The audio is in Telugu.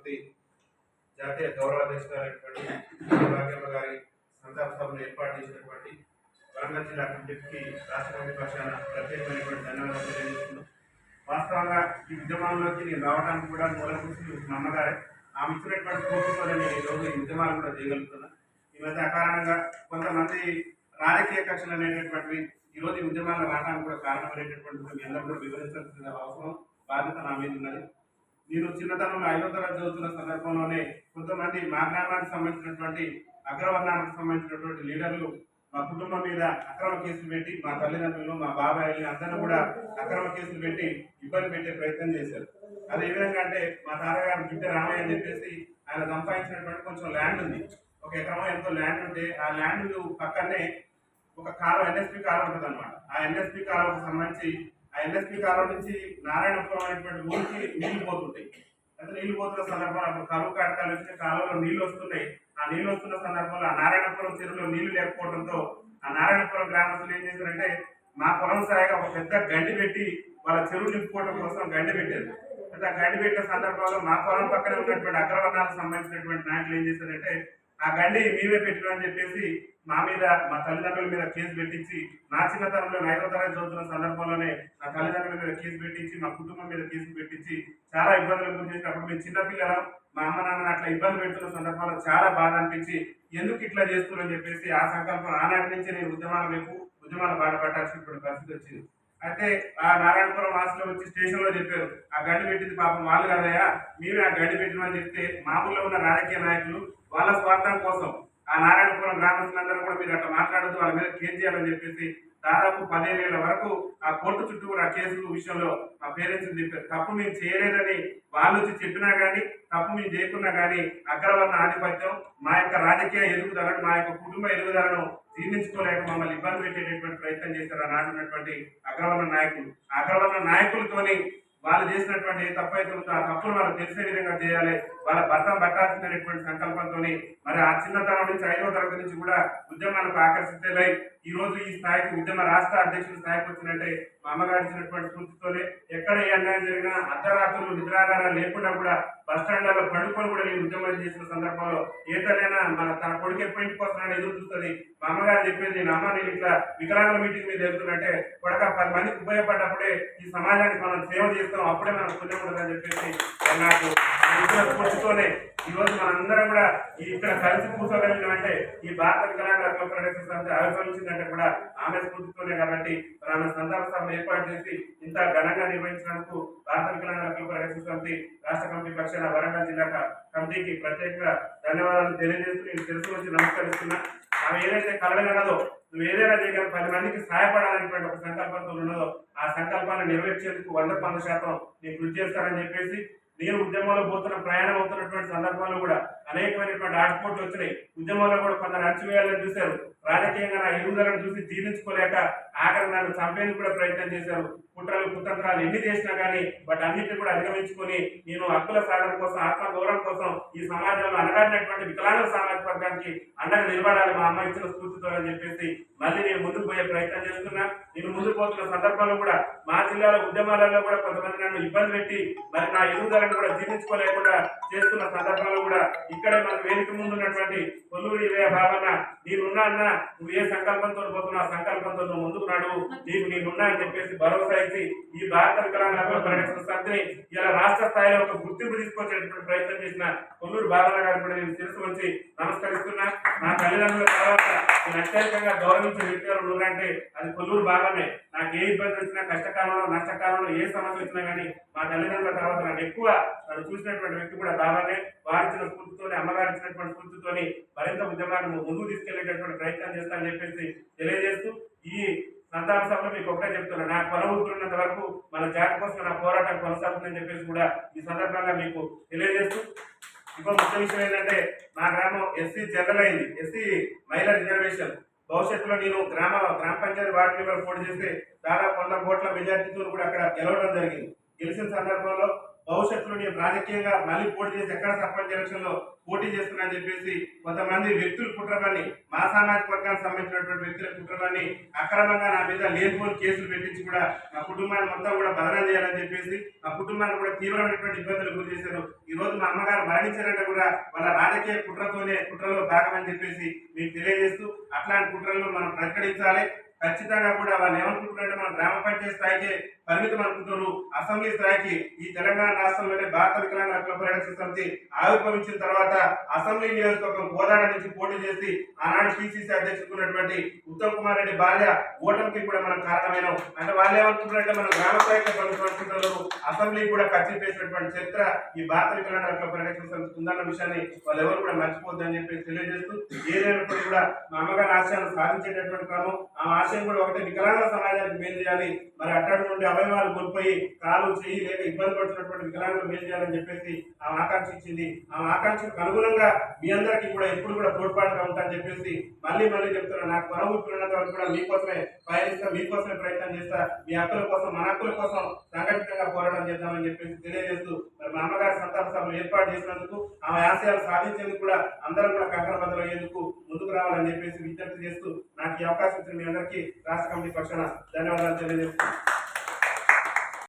సమితి జాతీయ గౌరవాధ్యక్షురాలైనటువంటి భాగ్యమ్మ గారి సంతాప సభను ఏర్పాటు చేసినటువంటి వరంగల్ జిల్లా కమిటీకి రాష్ట్ర కమిటీ పక్షాన ప్రత్యేకమైనటువంటి ధన్యవాదాలు తెలియజేస్తున్నాం. వాస్తవంగా ఈ ఉద్యమాల్లోకి నేను రావడానికి కూడా మూలం కూర్చుని మా అమ్మగారే ఆమె ఇచ్చినటువంటి స్ఫూర్తితో నేను ఈరోజు ఈ ఉద్యమాలు కూడా చేయగలుగుతున్నా. ఈ మధ్య అకారణంగా కొంతమంది రాజకీయ కక్షలు అనేటటువంటివి ఈరోజు ఈ ఉద్యమాల్లో రావడానికి కూడా కారణమైనటువంటి మీ అందరూ కూడా వివరించాల్సిన అవసరం బాధ్యత నా మీద ఉన్నది. నేను చిన్నతనంలో 5వ తరగతి చదువుతున్న సందర్భంలోనే కొంతమంది మా గ్రామానికి సంబంధించినటువంటి అగ్రవర్ణానికి సంబంధించినటువంటి లీడర్లు మా కుటుంబం మీద అక్రమ కేసులు పెట్టి మా తల్లిదండ్రులు మా బాబాయిని అందరినీ కూడా అక్రమ కేసులు పెట్టి ఇబ్బంది పెట్టే ప్రయత్నం చేశారు. అది ఏ విధంగా అంటే మా తాతగారు బిడ్డ రామయ్య అని చెప్పేసి ఆయన సంపాదించినటువంటి కొంచెం ల్యాండ్ ఉంది. 1 ఎకరం ఎంతో ల్యాండ్ ఉంటే ఆ ల్యాండ్ పక్కనే ఒక కాలువ ఎన్ఎస్పి కాలువ ఉంటుంది అనమాట. ఆ ఎన్ఎస్పి కాలువకు సంబంధించి ఆ ఎన్ఎస్పి కాలువ నుంచి నారాయణపురం అనేటువంటి ఊరికి నీళ్లు పోతుంటాయి. అయితే నీళ్లు పోతున్న సందర్భంలో అప్పుడు కరువు కాటకాలు వచ్చి కాలువలో నీళ్లు వస్తున్నాయి. ఆ నీళ్లు వస్తున్న సందర్భంలో ఆ నారాయణపురం చెరువులో నీళ్లు లేకపోవడంతో ఆ నారాయణపురం గ్రామస్తులు ఏం చేశారంటే మా పొలం సాయిగా ఒక పెద్ద గండి పెట్టి వాళ్ళ చెరువు నింపుకోవడం కోసం గండి పెట్టారు. అయితే ఆ గండి పెట్టిన సందర్భంలో మా పొలం పక్కనే ఉన్నటువంటి అగ్రవర్ణాలకు సంబంధించినటువంటి నాయకులు ఏం చేశారంటే ఆ గండి మీవే పెట్టినని చెప్పేసి మా మీద మా తల్లిదండ్రుల మీద కేసు పెట్టించి నా చిన్నతనంలో 5వ తరగతి చదువుతున్న సందర్భంలోనే నా తల్లిదండ్రుల మీద కేసు పెట్టించి మా కుటుంబం మీద కేసు పెట్టించి చాలా ఇబ్బందులు గురి చేసినప్పుడు మేము చిన్నపిల్లలం మా అమ్మ నాన్న అట్లా ఇబ్బంది పెడుతున్న సందర్భంలో చాలా బాధ అనిపించి ఎందుకు ఇట్లా చేస్తున్నారని చెప్పేసి ఆ సంకల్పం ఆనాటి నుంచి నేను ఉద్యమాల బాట పట్టాల్సినటువంటి పరిస్థితి వచ్చింది. అయితే ఆ నారాయణపురం హాస్టల్లో వచ్చి స్టేషన్లో చెప్పారు ఆ గండి పెట్టింది పాపం వాళ్ళు కదయ్యా మీరే ఆ గండి పెట్టినని చెప్తే మామూలుగా ఉన్న రాజకీయ నాయకులు వాళ్ళ స్వార్థం కోసం ఆ నారాయణపురం గ్రామస్తులందరూ కూడా మీరు అట్లా మాట్లాడుతూ వాళ్ళ మీద కేసు చేయాలని చెప్పేసి దాదాపు 15 ఏళ్ల వరకు ఆ కోర్టు చుట్టూ ఆ కేసు విషయంలో మా పేరెంట్స్ చెప్పారు. తప్పు మేము చేయలేదని వాళ్ళు వచ్చి చెప్పినా కానీ తప్పు మేము చేయకున్నా కానీ అగ్రవర్ణ ఆధిపత్యం మా యొక్క రాజకీయ ఎదుగుదలను మా యొక్క కుటుంబ ఎదుగుదలను జీర్ణించుకోలేక మమ్మల్ని ఇబ్బంది పెట్టేటటువంటి ప్రయత్నం చేశారు ఆనాడు ఉన్నటువంటి అగ్రవర్ణ నాయకులు. ఆ అగ్రవర్ణ నాయకులతోని వాళ్ళు చేసినటువంటి ఏ తప్పు అయితే ఉందో ఆ తప్పును వాళ్ళు తెలిసే విధంగా చేయాలి, వాళ్ళ భర్తం పట్టాల్సినటువంటి సంకల్పంతో మరి ఆ చిన్నతనం నుంచి 5వ తరగతి నుంచి కూడా ఉద్యమాలకు ఆకర్షితులై ఈ రోజు ఈ స్థాయికి ఉద్యమ రాష్ట్ర అధ్యక్షుల స్థాయికి వచ్చినట్టే మా అమ్మగారు ఇచ్చినటువంటి స్ఫూర్తితోనే ఎక్కడ ఏ అన్యాయం జరిగినా అర్ధరాత్రులు నిద్రాగారాలు లేకుండా కూడా బస్టాండ్లలో పండుకొని కూడా నేను ఉద్యమం చేసిన సందర్భంలో ఏ తల్లైనా తన కొడుకు ఎప్పుడు ఇంటికి వస్తున్నాడని ఎదురు చూస్తుంది. మా అమ్మగారు చెప్పేది నేను ఇట్లా వికలాంగుల మీటింగ్ మీద వెళ్తున్నట్టే కొడక 10 మందికి ఉపయోగపడ్డప్పుడే ఈ సమాజానికి మనం సేవ చేస్తాం, అప్పుడే మనకు పుణ్యం ఉంటుందని చెప్పేసి నాకు స్ఫూర్తితోనే ఈ రోజు మనందరం కూడా ఇక్కడ కలిసి కూర్చోగలిగినామంటే ఈ భారత వికలాంగుల ప్రొడక్షన్ సంస్థ ఆవిర్భవించిందంటే కూడా ఆమె స్ఫూర్తితోనే. కాబట్టి ఆమె సంతాప సభను ఏర్పాటు చేసి ఇంత ఘనంగా నిర్వహించినందుకు భారత వికలాంగుల ప్రొడక్షన్ సమితి రాష్ట్ర కమిటీ పక్షాన వరంగల్ జిల్లా కమిటీకి ప్రత్యేకంగా ధన్యవాదాలు తెలియజేస్తూ నేను తెలుసు వచ్చి నమస్కరిస్తున్నా. ఆమె ఏదైతే కలగలదో నువ్వు ఏదైనా చేయగల 10 మందికి సహాయపడాలనేటువంటి ఒక సంకల్పంతో ఉన్నదో ఆ సంకల్పాన్ని నెరవేర్చేందుకు 100% నేను కృషి చేస్తానని చెప్పేసి నేను ఉద్యమంలో పోతున్న ప్రయాణం అవుతున్నటువంటి సందర్భంలో కూడా అనేకమైనటువంటి ఆటుపోట్లు వచ్చినాయి. ఉద్యమంలో కూడా కొందరు అణచివేయాలని చూశారు. రాజకీయంగా నా ఎదుగుదలను చూసి జీర్ణించుకోలేక ఆఖరి నన్ను చంపేందుకు కూడా ప్రయత్నం చేశారు. కుట్రలు కుతంత్రాలు ఎన్ని చేసినా కానీ వాటి అన్నింటినీ కూడా అధిగమించుకొని నేను హక్కుల సాధన కోసం ఆత్మగౌరవం కోసం ఈ సమాజంలో అనగాడినటువంటి వికలాంగుల సామాజిక వర్గానికి అండగా నిలబడాలి మా అమ్మ ఇచ్చిన స్ఫూర్తితో అని చెప్పేసి మళ్ళీ నేను ముందుకు పోయే ప్రయత్నం చేస్తున్నా. నేను ముందుకు పోతున్న సందర్భంలో కూడా మా జిల్లాలో ఉద్యమాలలో కూడా కొంతమంది నన్ను ఇబ్బంది పెట్టి మరి నా ఎదుగుదలను కూడా జీర్ణించుకోలేకుండా చేస్తున్న సందర్భంలో కూడా ఇక్కడే మన వేదిక ముందు ఉన్నటువంటి కొల్లూరి బాబన్న నేనున్నా అన్న నువ్వు ఏ సంకల్పంతో పోతున్నా ఆ సంకల్పంతో నువ్వు ముందుకు నడువు నేనున్నా అని చెప్పేసి భరోసా ఇచ్చి ఈ భారత వికలాంగుల పరిరక్షణ సంస్థని ఇలా రాష్ట్ర స్థాయిలో ఒక గుర్తింపు తీసుకొచ్చేటువంటి ప్రయత్నం చేసిన కొల్లూరు బాబన్న గారు కూడా నేను తెలుసు వచ్చి నమస్కరిస్తున్నా. నా తల్లిదండ్రుల తర్వాత నేను అత్యధికంగా గౌరవించే వ్యక్తి ఎవరు ఉన్నారంటే అది కొల్లూరు బాబన్నే. నాకు ఏ ఇబ్బంది వచ్చినా కష్టకాలంలో నష్టకాలంలో ఏ సమస్య వచ్చినా కానీ మా తల్లిదండ్రుల తర్వాత నాకు ఎక్కువ నన్ను చూసినటువంటి వ్యక్తి కూడా బాబన్నే. వారిచ్చిన స్ఫూర్తితోనే అమ్మగారు ఇచ్చినటువంటి స్ఫూర్తితోని మరింత ఉద్యమాన్ని ముందుకు తీసుకెళ్లేటటువంటి ప్రయత్నం చేస్తానని చెప్పేసి తెలియజేస్తూ ఈ సంతాప సభలో మీకు ఒకటే చెప్తున్నా, నా కొన ఊరుకున్నంత వరకు మన జాతి కోసం నా పోరాటం కొనసాగుతుందని చెప్పేసి కూడా ఈ సందర్భంగా మీకు తెలియజేస్తూ ఇంకో ముఖ్య విషయం ఏంటంటే మా గ్రామం ఎస్సీ జనరల్ అయింది, ఎస్సీ మహిళా రిజర్వేషన్. భవిష్యత్తులో నేను గ్రామ పంచాయతీ వార్డు మెంబర్ పోటీ చేస్తే దాదాపు 100 కోట్ల మెజార్టీతో కూడా అక్కడ గెలవడం జరిగింది. గెలిచిన సందర్భంలో భవిష్యత్తులో నేను రాజకీయంగా మళ్ళీ పోటీ చేసి ఎక్కడ సర్పంచ్ ఎలక్షన్ లో పోటీ చేస్తున్నా అని చెప్పేసి కొంతమంది వ్యక్తులు కుట్రలని, మా సామాజిక వర్గానికి సంబంధించినటువంటి వ్యక్తుల కుట్రలని అక్రమంగా నా మీద లేనిపోని కేసులు పెట్టించి కూడా నా కుటుంబాన్ని మొత్తం కూడా బదనం చేయాలని చెప్పేసి మా కుటుంబాన్ని కూడా తీవ్రమైనటువంటి ఇబ్బందులు గురి చేశారు. ఈ రోజు మా అమ్మగారు మరణించారంటే కూడా వాళ్ళ రాజకీయ కుట్రలో భాగమని చెప్పేసి మీకు తెలియజేస్తూ అట్లాంటి కుట్రలను మనం ప్రకటించాలి. ఖచ్చితంగా కూడా వాళ్ళు ఏమనుకుంటున్నారంటే మనం గ్రామ పంచాయతీ స్థాయికి పరిమితం అనుకుంటున్నారు. అసెంబ్లీ స్థాయికి ఈ తెలంగాణ రాష్ట్రంలోనే భారత వికలాంగుల హక్కుల పరిరక్షణ సమితి ఆవిర్భవించిన తర్వాత అసెంబ్లీ నియోజకవర్గం కోదాడ నుంచి పోటీ చేసి ఆనాడు పిసిసి అధ్యక్షుడున్నటువంటి ఉత్తమ్ కుమార్ రెడ్డి భార్య ఓటమికి కూడా మనం కారణమైన అంటే వాళ్ళు ఏమనుకుంటున్నారంటే మనం గ్రామ స్థాయికి పరిమితం అనుకుంటున్నారు. అసెంబ్లీ కూడా ఖర్చు చేసినటువంటి చరిత్ర ఈ భారత వికలాంగుల హక్కుల పరిరక్షణ సమితి ఉందన్న విషయాన్ని వాళ్ళు ఎవరు కూడా మర్చిపోద్దని చెప్పి తెలియజేస్తూ ఏదైనప్పుడు కూడా మా అమ్మగారి ఆశయాన్ని సాధించేటటువంటి క్రమం ఆ ఆశయం కూడా ఒకటి వికలాంగుల సమాజానికి మేలు చేయాలి. మరి అట్టడి నుండి అవయవాలు కోల్పోయి కాలు చెయ్యి లేక ఇబ్బంది పడుతున్నటువంటి వికలాంగులు మేలు చేయాలని చెప్పేసి ఆమె ఆకాంక్షించింది. ఆమె ఆకాంక్షకు అనుగుణంగా మీ అందరికీ కూడా ఎప్పుడు కూడా తోడ్పాటుగా ఉంటానని చెప్పేసి మళ్ళీ చెప్తున్నా. నాకు కొనవూపినంత వరకు కూడా మీకోసమే పయనిస్తా, మీకోసమే ప్రయత్నం చేస్తా, మీ హక్కుల కోసం మన హక్కుల కోసం సంఘటితంగా పోరాటం చేద్దామని చెప్పేసి తెలియజేస్తూ మరి మా అమ్మగారి సంతాప సభలు ఏర్పాటు చేసినందుకు ఆమె ఆశయాలు సాధించేందుకు కూడా అందరూ కూడా కంకణబద్ధం అయ్యేందుకు ముందుకు రావాలని చెప్పేసి విజ్ఞప్తి చేస్తూ నాకు ఈ అవకాశం ఇచ్చిన మీ అందరికీ రాష్ట్ర కమిటీ పక్షాన ధన్యవాదాలు తెలియజేస్తున్నాను.